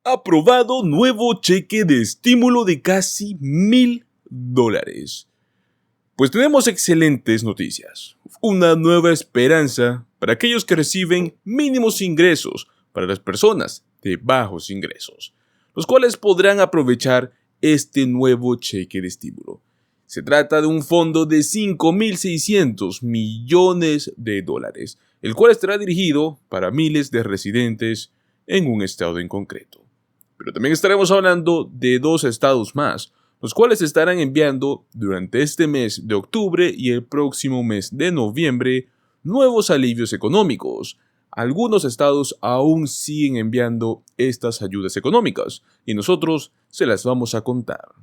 Aprobado nuevo cheque de estímulo de casi $1,000. Pues tenemos excelentes noticias. Una nueva esperanza para aquellos que reciben mínimos ingresos, para las personas de bajos ingresos, los cuales podrán aprovechar este nuevo cheque de estímulo. Se trata de un fondo de $5,600 millones, el cual estará dirigido para miles de residentes en un estado en concreto. Pero también estaremos hablando de 2 estados más, los cuales estarán enviando durante este mes de octubre y el próximo mes de noviembre nuevos alivios económicos. Algunos estados aún siguen enviando estas ayudas económicas y nosotros se las vamos a contar.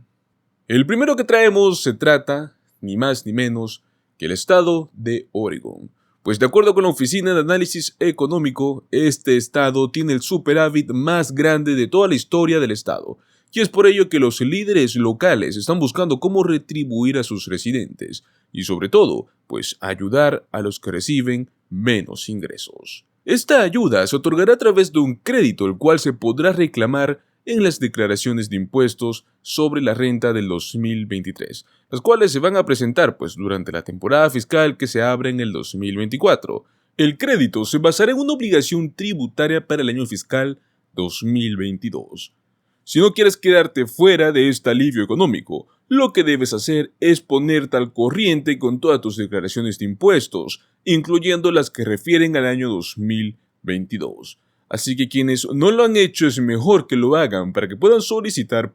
El primero que traemos se trata, ni más ni menos, que el estado de Oregon. Pues de acuerdo con la Oficina de Análisis Económico, este estado tiene el superávit más grande de toda la historia del estado, y es por ello que los líderes locales están buscando cómo retribuir a sus residentes, y sobre todo, pues ayudar a los que reciben menos ingresos. Esta ayuda se otorgará a través de un crédito el cual se podrá reclamar en las declaraciones de impuestos sobre la renta del 2023, las cuales se van a presentar durante la temporada fiscal que se abre en el 2024. El crédito se basará en una obligación tributaria para el año fiscal 2022. Si no quieres quedarte fuera de este alivio económico, lo que debes hacer es ponerte al corriente con todas tus declaraciones de impuestos, incluyendo las que refieren al año 2022. Así que quienes no lo han hecho es mejor que lo hagan para que puedan solicitar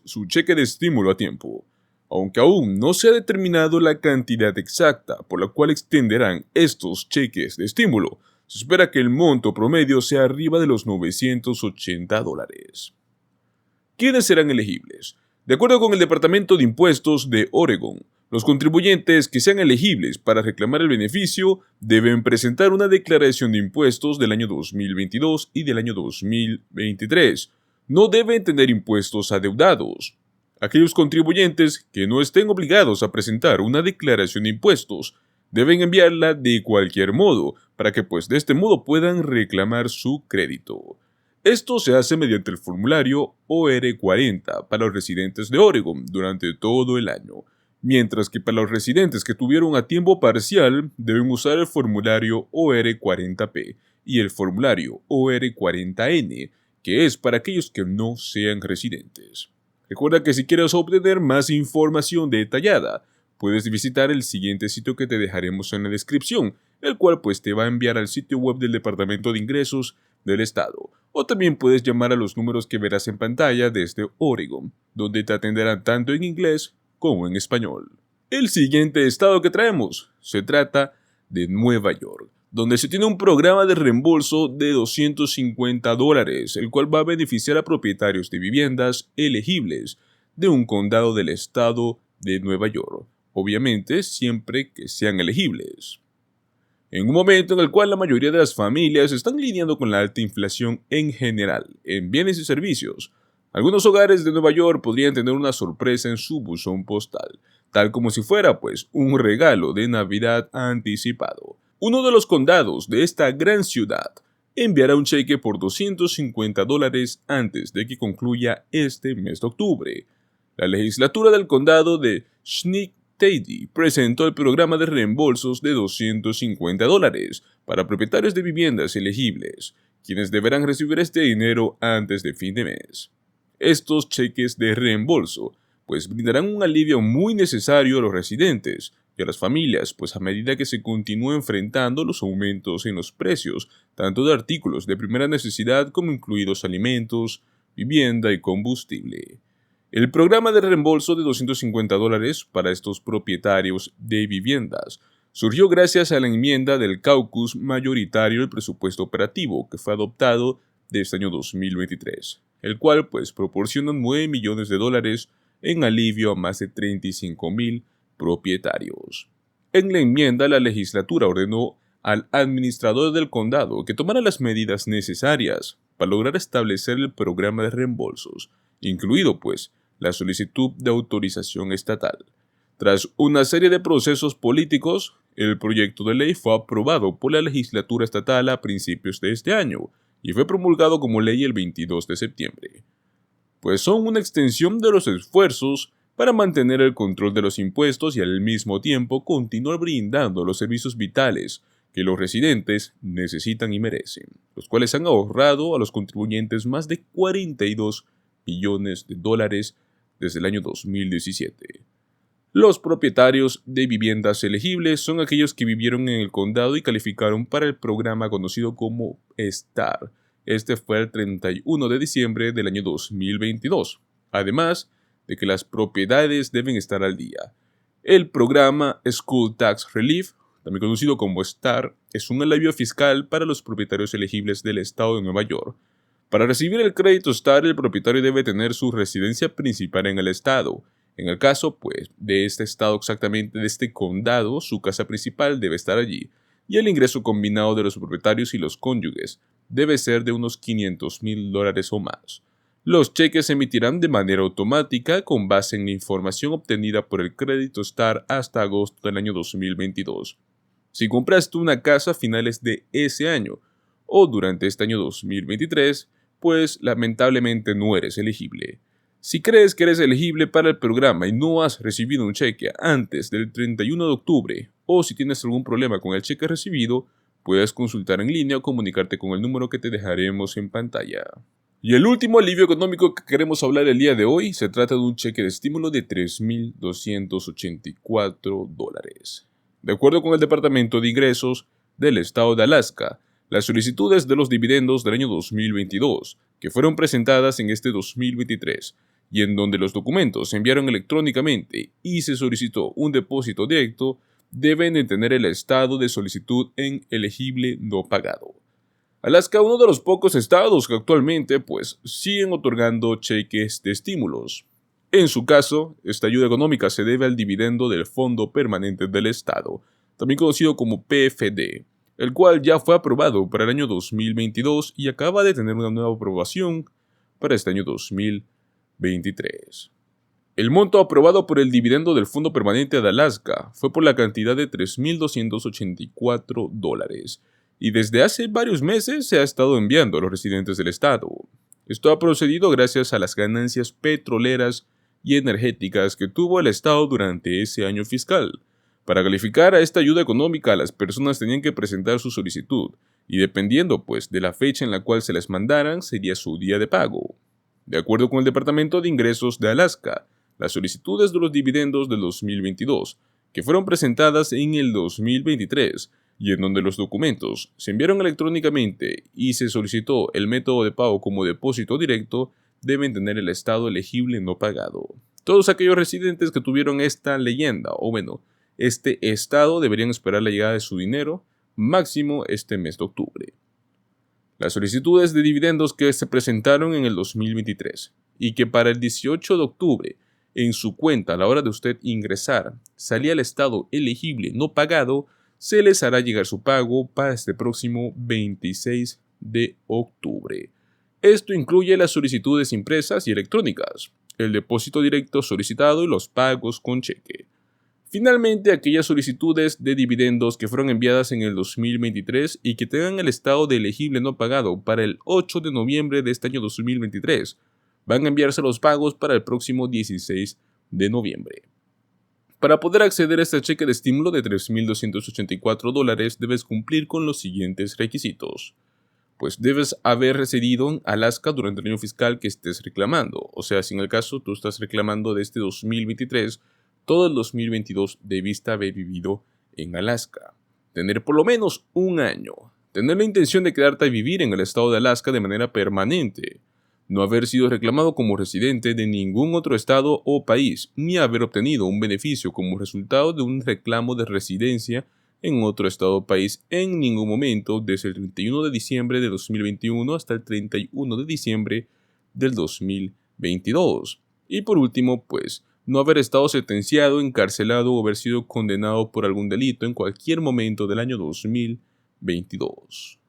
su cheque de estímulo a tiempo. Aunque aún no se ha determinado la cantidad exacta por la cual extenderán estos cheques de estímulo, se espera que el monto promedio sea arriba de los $980. ¿Quiénes serán elegibles? De acuerdo con el Departamento de Impuestos de Oregon, los contribuyentes que sean elegibles para reclamar el beneficio deben presentar una declaración de impuestos del año 2022 y del año 2023. No deben tener impuestos adeudados. Aquellos contribuyentes que no estén obligados a presentar una declaración de impuestos deben enviarla de cualquier modo para que de este modo puedan reclamar su crédito. Esto se hace mediante el formulario OR40 para los residentes de Oregon durante todo el año, mientras que para los residentes que tuvieron a tiempo parcial deben usar el formulario OR40P y el formulario OR40N, que es para aquellos que no sean residentes. Recuerda que si quieres obtener más información detallada, puedes visitar el siguiente sitio que te dejaremos en la descripción, el cual te va a enviar al sitio web del Departamento de Ingresos del Estado. O también puedes llamar a los números que verás en pantalla desde Oregon, donde te atenderán tanto en inglés como en español. El siguiente estado que traemos se trata de Nueva York, donde se tiene un programa de reembolso de $250, el cual va a beneficiar a propietarios de viviendas elegibles de un condado del estado de Nueva York, obviamente siempre que sean elegibles. En un momento en el cual la mayoría de las familias están lidiando con la alta inflación en general, en bienes y servicios, algunos hogares de Nueva York podrían tener una sorpresa en su buzón postal, tal como si fuera un regalo de Navidad anticipado. Uno de los condados de esta gran ciudad enviará un cheque por $250 antes de que concluya este mes de octubre. La legislatura del condado de Schenectady presentó el programa de reembolsos de $250 para propietarios de viviendas elegibles, quienes deberán recibir este dinero antes de fin de mes. Estos cheques de reembolso brindarán un alivio muy necesario a los residentes y a las familias, a medida que se continúen enfrentando los aumentos en los precios, tanto de artículos de primera necesidad como incluidos alimentos, vivienda y combustible. El programa de reembolso de $250 para estos propietarios de viviendas surgió gracias a la enmienda del caucus mayoritario del presupuesto operativo que fue adoptado de este año 2023, el cual proporciona $9 millones en alivio a más de 35,000 propietarios. En la enmienda, la legislatura ordenó al administrador del condado que tomara las medidas necesarias para lograr establecer el programa de reembolsos, incluido la solicitud de autorización estatal. Tras una serie de procesos políticos, el proyecto de ley fue aprobado por la legislatura estatal a principios de este año y fue promulgado como ley el 22 de septiembre. Pues son una extensión de los esfuerzos para mantener el control de los impuestos y al mismo tiempo continuar brindando los servicios vitales que los residentes necesitan y merecen, los cuales han ahorrado a los contribuyentes más de 42 billones de dólares desde el año 2017. Los propietarios de viviendas elegibles son aquellos que vivieron en el condado y calificaron para el programa conocido como STAR. Este fue el 31 de diciembre del año 2022. Además de que las propiedades deben estar al día. El programa School Tax Relief, también conocido como STAR, es un alivio fiscal para los propietarios elegibles del estado de Nueva York. Para recibir el crédito STAR, el propietario debe tener su residencia principal en el estado. En el caso, pues, de este estado exactamente, de este condado, su casa principal debe estar allí, y el ingreso combinado de los propietarios y los cónyuges debe ser de unos $500,000 o más. Los cheques se emitirán de manera automática con base en la información obtenida por el crédito STAR hasta agosto del año 2022. Si compraste una casa a finales de ese año o durante este año 2023, pues lamentablemente no eres elegible. Si crees que eres elegible para el programa y no has recibido un cheque antes del 31 de octubre o si tienes algún problema con el cheque recibido, puedes consultar en línea o comunicarte con el número que te dejaremos en pantalla. Y el último alivio económico que queremos hablar el día de hoy se trata de un cheque de estímulo de $3,284. De acuerdo con el Departamento de Ingresos del Estado de Alaska, las solicitudes de los dividendos del año 2022, que fueron presentadas en este 2023, y en donde los documentos se enviaron electrónicamente y se solicitó un depósito directo, deben de tener el estado de solicitud en elegible no pagado. Alaska es uno de los pocos estados que actualmente pues siguen otorgando cheques de estímulos. En su caso, esta ayuda económica se debe al dividendo del Fondo Permanente del Estado, también conocido como PFD, el cual ya fue aprobado para el año 2022 y acaba de tener una nueva aprobación para este año 2023. El monto aprobado por el dividendo del Fondo Permanente de Alaska fue por la cantidad de $3,284, y desde hace varios meses se ha estado enviando a los residentes del estado. Esto ha procedido gracias a las ganancias petroleras y energéticas que tuvo el estado durante ese año fiscal. Para calificar a esta ayuda económica, las personas tenían que presentar su solicitud, y dependiendo pues de la fecha en la cual se les mandaran, sería su día de pago. De acuerdo con el Departamento de Ingresos de Alaska, las solicitudes de los dividendos del 2022, que fueron presentadas en el 2023, y en donde los documentos se enviaron electrónicamente y se solicitó el método de pago como depósito directo, deben tener el estado elegible no pagado. Todos aquellos residentes que tuvieron esta leyenda, o bueno, este estado, deberían esperar la llegada de su dinero, máximo este mes de octubre. Las solicitudes de dividendos que se presentaron en el 2023 y que para el 18 de octubre en su cuenta a la hora de usted ingresar salía el estado elegible no pagado, se les hará llegar su pago para este próximo 26 de octubre. Esto incluye las solicitudes impresas y electrónicas, el depósito directo solicitado y los pagos con cheque. Finalmente, aquellas solicitudes de dividendos que fueron enviadas en el 2023 y que tengan el estado de elegible no pagado para el 8 de noviembre de este año 2023, van a enviarse los pagos para el próximo 16 de noviembre. Para poder acceder a este cheque de estímulo de $3,284, debes cumplir con los siguientes requisitos. Pues debes haber residido en Alaska durante el año fiscal que estés reclamando. O sea, si en el caso tú estás reclamando de este 2023, todo el 2022 debiste haber vivido en Alaska. Tener por lo menos un año. Tener la intención de quedarte a vivir en el estado de Alaska de manera permanente. No haber sido reclamado como residente de ningún otro estado o país, ni haber obtenido un beneficio como resultado de un reclamo de residencia en otro estado o país en ningún momento desde el 31 de diciembre de 2021 hasta el 31 de diciembre del 2022. Y por último, pues, no haber estado sentenciado, encarcelado o haber sido condenado por algún delito en cualquier momento del año 2022.